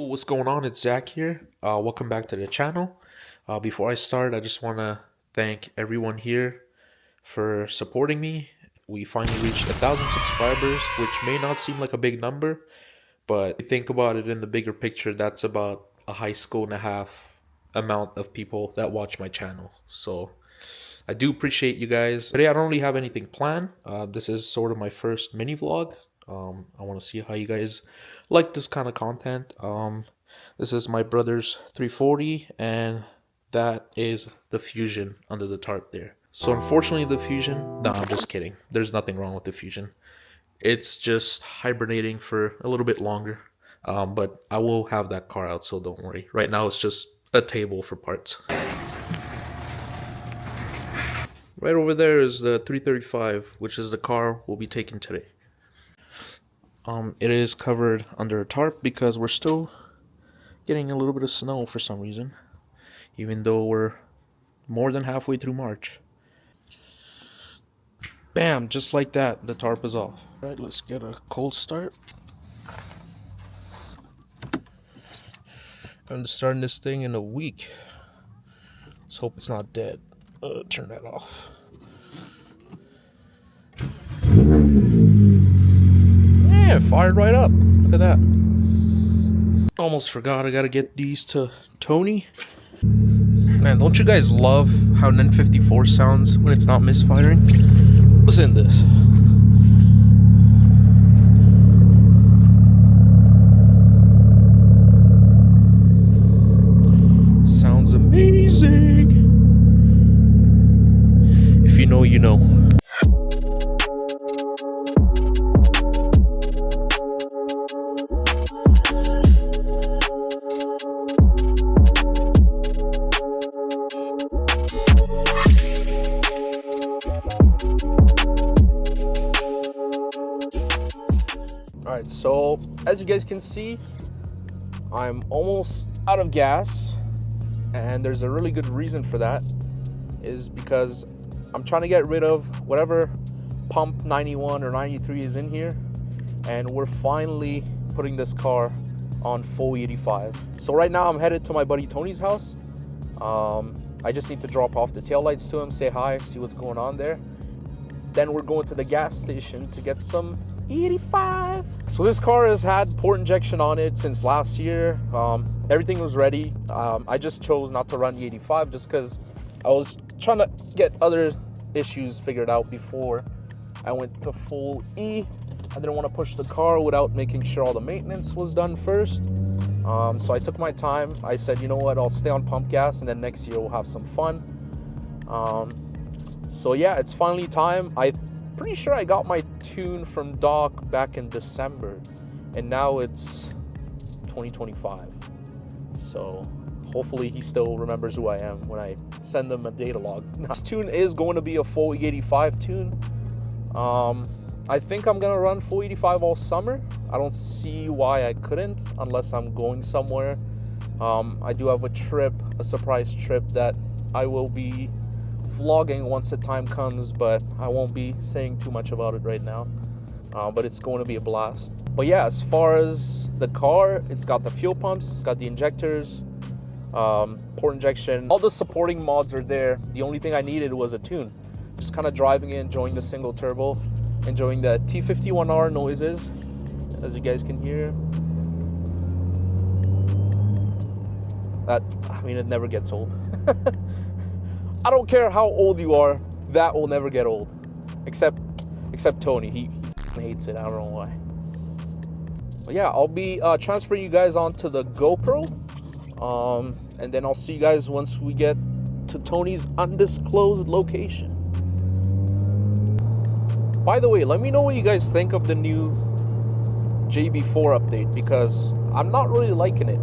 what's going on? It's Zach here. Welcome back to the channel. Before I start, I just want to thank everyone here for supporting me. We finally reached 1,000 subscribers, which may not seem like a big number, but if you think about it in the bigger picture, that's about a high school and a half amount of people that watch my channel. So I do appreciate you guys. Today I don't really have anything planned. This is sort of my first mini vlog. I want to see how you guys like this kind of content. This is my brother's 340, and that is the Fusion under the tarp there. So unfortunately the Fusion, no, I'm just kidding. There's nothing wrong with the Fusion. It's just hibernating for a little bit longer. But I will have that car out, so don't worry. Right now it's just a table for parts. Right over there is the 335, which is the car we'll be taking today. It is covered under a tarp because we're still getting a little bit of snow for some reason, even though we're more than halfway through March. Bam, just like that, the tarp is off. All right, let's get a cold start. I'm starting this thing in a week. Let's hope it's not dead. Turn that off. Yeah, it fired right up. Look at that. Almost forgot I gotta get these to Tony. Man, don't you guys love how an N54 sounds when it's not misfiring? Listen to this. Sounds amazing. If you know, you know. Alright, so as you guys can see, I'm almost out of gas, and there's a really good reason for that, is because I'm trying to get rid of whatever pump 91 or 93 is in here, and we're finally putting this car on full 85. So right now I'm headed to my buddy Tony's house. I just need to drop off the taillights to him, say hi, see what's going on there. Then we're going to the gas station to get some 85. So this car has had port injection on it since last year. Everything was ready. I just chose not to run the 85 just because I was trying to get other issues figured out before I went to full E. I didn't want to push the car without making sure all the maintenance was done first. So I took my time. I said, you know what, I'll stay on pump gas, and then next year we'll have some fun. So yeah, it's finally time. I'm pretty sure I got my tune from Doc back in December, and now it's 2025. So hopefully he still remembers who I am when I send him a data log. This tune is going to be a full E85 tune. I think I'm gonna run full 85 all summer. I don't see why I couldn't unless I'm going somewhere. I do have a surprise trip that I will be vlogging once the time comes, but I won't be saying too much about it right now. But it's going to be a blast. But yeah, as far as the car, it's got the fuel pumps, it's got the injectors, port injection, all the supporting mods are there. The only thing I needed was a tune. Just kind of driving it, enjoying the single turbo, enjoying the T51R noises, as you guys can hear. That, I mean, it never gets old. I don't care how old you are, that will never get old. Except Tony, he hates it, I don't know why. But yeah, I'll be transferring you guys onto the GoPro. And then I'll see you guys once we get to Tony's undisclosed location. By the way, let me know what you guys think of the new JB4 update, because I'm not really liking it.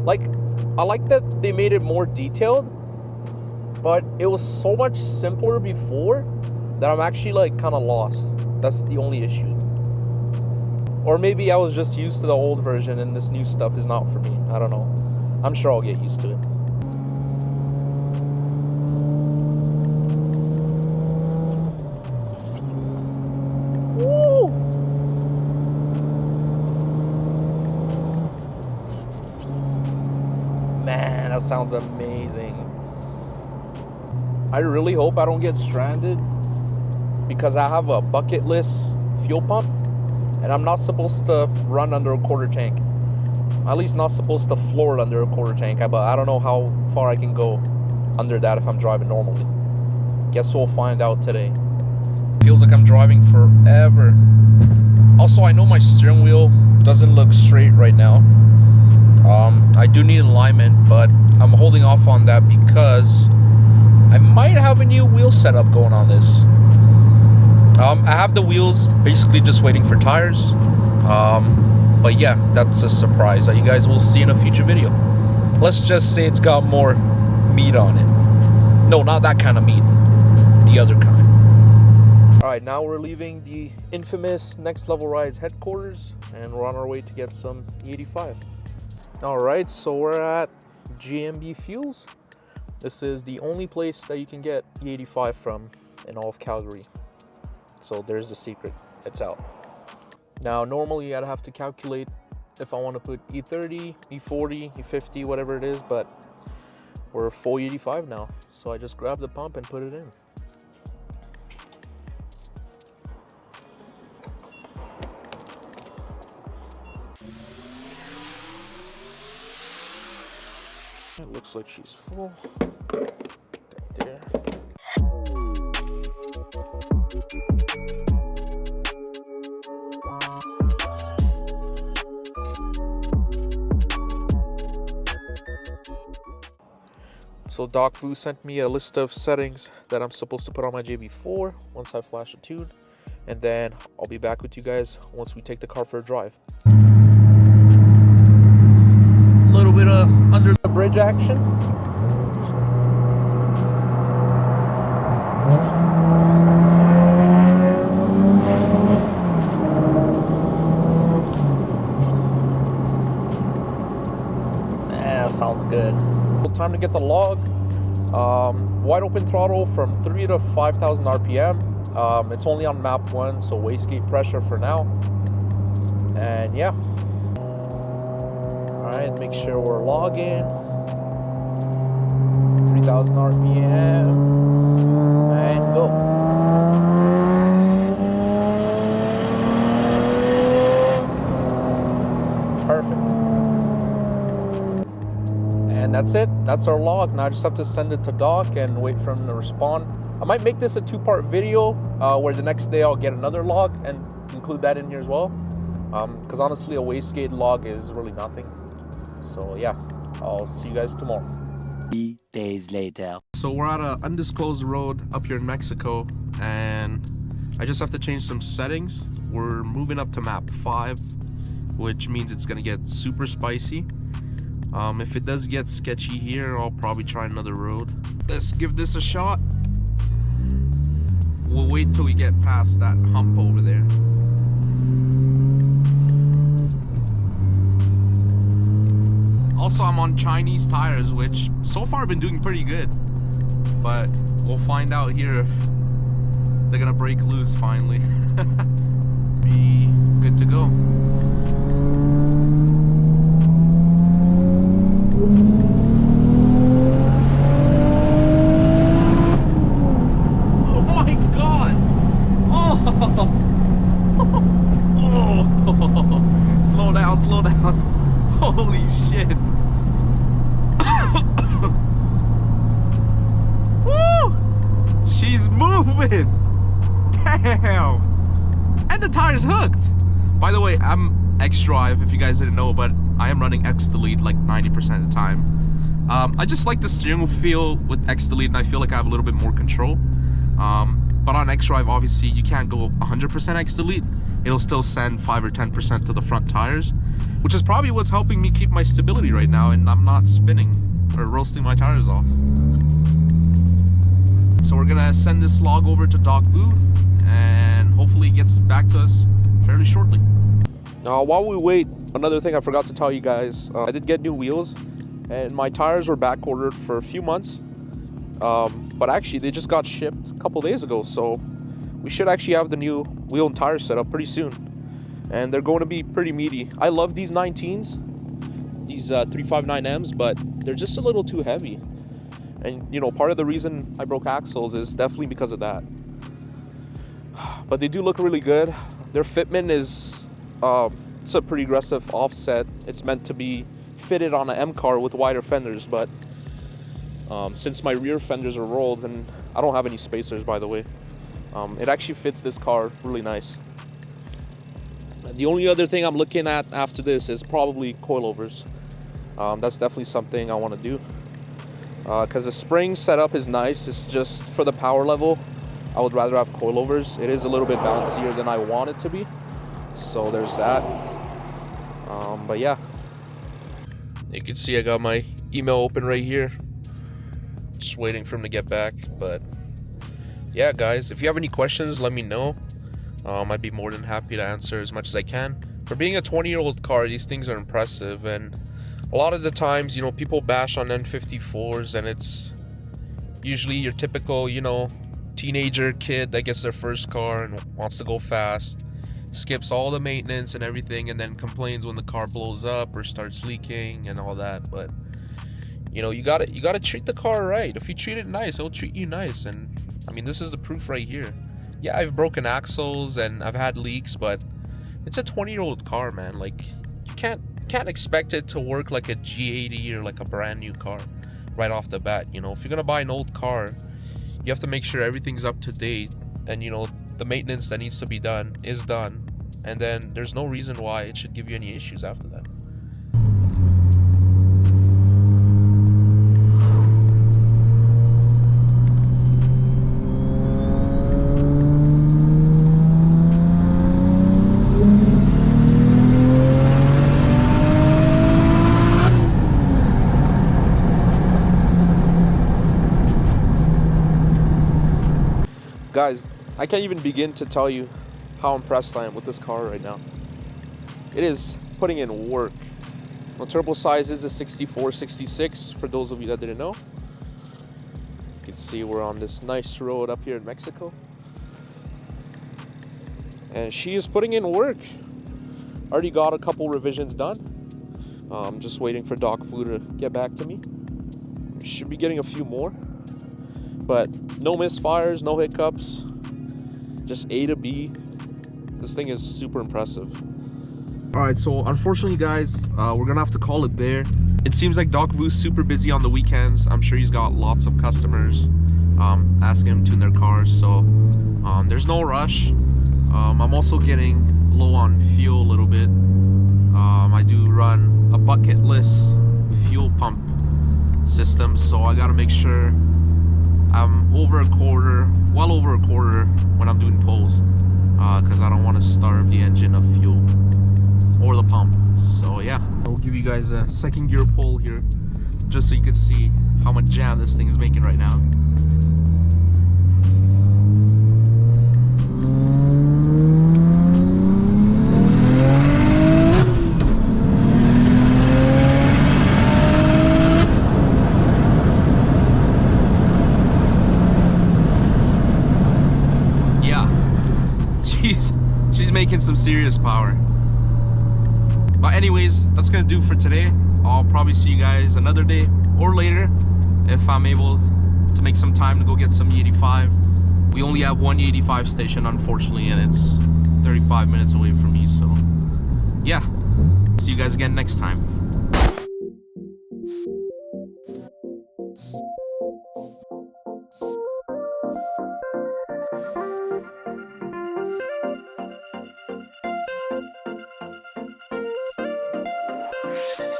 Like, I like that they made it more detailed, but it was so much simpler before that I'm actually like kind of lost. That's the only issue. Or maybe I was just used to the old version and this new stuff is not for me. I don't know. I'm sure I'll get used to it. Man, that sounds amazing. I really hope I don't get stranded because I have a bucket list fuel pump and I'm not supposed to run under a quarter tank. At least not supposed to floor it under a quarter tank, but I don't know how far I can go under that if I'm driving normally. Guess we'll find out today. Feels like I'm driving forever. Also, I know my steering wheel doesn't look straight right now. I do need alignment, but I'm holding off on that because I might have a new wheel setup going on this. I have the wheels basically just waiting for tires. But yeah, that's a surprise that you guys will see in a future video. Let's just say it's got more meat on it. No, not that kind of meat. The other kind. Alright, now we're leaving the infamous Next Level Rides headquarters and we're on our way to get some E85. Alright, so we're at GMB Fuels. This is the only place that you can get E85 from in all of Calgary. So there's the secret. It's out. Now, normally I'd have to calculate if I want to put E30, E40, E50, whatever it is, but we're full E85 now. So I just grabbed the pump and put it in. It looks like she's full. Right there. So Doc Vu sent me a list of settings that I'm supposed to put on my JB4 once I flash a tune, and then I'll be back with you guys once we take the car for a drive. A little bit of under the bridge action. Yeah, sounds good. Time to get the log. Wide open throttle from 3 to 5,000 RPM. It's only on map 1, so wastegate pressure for now. And yeah. Alright, make sure we're logging. 3,000 RPM. And go. Perfect. And that's it. That's our log. Now I just have to send it to Doc and wait for him to respond. I might make this a 2-part video where the next day I'll get another log and include that in here as well. Because honestly, a wastegate log is really nothing. So yeah, I'll see you guys tomorrow. 3 days later. So we're at an undisclosed road up here in Mexico, and I just have to change some settings. We're moving up to map 5, which means it's gonna get super spicy. If it does get sketchy here, I'll probably try another road. Let's give this a shot. We'll wait till we get past that hump over there. Also, I'm on Chinese tires, which so far have been doing pretty good. But we'll find out here if they're gonna break loose finally. Be good to go. Oh my god! Oh! Oh! Slow down, slow down. Holy shit. Woo! She's moving! Damn! And the tire's hooked! By the way, I'm X-Drive, if you guys didn't know, but I am running X-Delete like 90% of the time. I just like the steering wheel feel with X-Delete, and I feel like I have a little bit more control. But on X-Drive, obviously, you can't go 100% X-Delete. It'll still send 5 or 10% to the front tires, which is probably what's helping me keep my stability right now, and I'm not spinning or roasting my tires off. So we're gonna send this log over to Doc Vu, and hopefully he gets back to us fairly shortly. Now, while we wait, another thing I forgot to tell you guys, I did get new wheels, and my tires were back ordered for a few months, but actually they just got shipped a couple days ago, so we should actually have the new wheel and tire set up pretty soon, and they're going to be pretty meaty. I love these 19s, these 359Ms, but they're just a little too heavy. And you know, part of the reason I broke axles is definitely because of that. But they do look really good. Their fitment is it's a pretty aggressive offset. It's meant to be fitted on an M car with wider fenders, but since my rear fenders are rolled, and I don't have any spacers, by the way, it actually fits this car really nice. The only other thing I'm looking at after this is probably coilovers. That's definitely something I want to do, because the spring setup is nice. It's just for the power level, I would rather have coilovers. It is a little bit bouncier than I want it to be, so there's that. But yeah, you can see I got my email open right here, just waiting for him to get back. But yeah, guys, if you have any questions, let me know. I'd be more than happy to answer as much as I can. For being a 20-year-old car, these things are impressive, and a lot of the times, you know, people bash on N54s, and it's usually your typical, you know, teenager kid that gets their first car and wants to go fast, skips all the maintenance and everything, and then complains when the car blows up or starts leaking and all that. But you know, you gotta treat the car right. If you treat it nice, it'll treat you nice. And I mean, this is the proof right here. Yeah, I've broken axles and I've had leaks, but it's a 20-year-old car, man. Like, you can't expect it to work like a G80 or like a brand new car right off the bat. You know, if you're gonna buy an old car, you have to make sure everything's up to date, and you know, the maintenance that needs to be done is done, and then there's no reason why it should give you any issues after that. Guys, I can't even begin to tell you how impressed I am with this car right now. It is putting in work. The turbo size is a 6466, for those of you that didn't know. You can see we're on this nice road up here in Mexico. And she is putting in work. Already got a couple revisions done. Just waiting for Doc Fu to get back to me. Should be getting a few more. But no misfires, no hiccups, just A to B. This thing is super impressive. All right, so unfortunately, guys, we're gonna have to call it there. It seems like Doc Vu's super busy on the weekends. I'm sure he's got lots of customers asking him to tune their cars, so there's no rush. I'm also getting low on fuel a little bit. I do run a bucketless fuel pump system, so I gotta make sure I'm well over a quarter when I'm doing pulls, because I don't want to starve the engine of fuel or the pump. So yeah, I'll give you guys a second gear pull here, just so you can see how much jam this thing is making right now. She's making some serious power. But anyways, that's gonna do for today. I'll probably see you guys another day or later if I'm able to make some time to go get some E85. We only have one E85 station, unfortunately, and it's 35 minutes away from me. So yeah, see you guys again next time.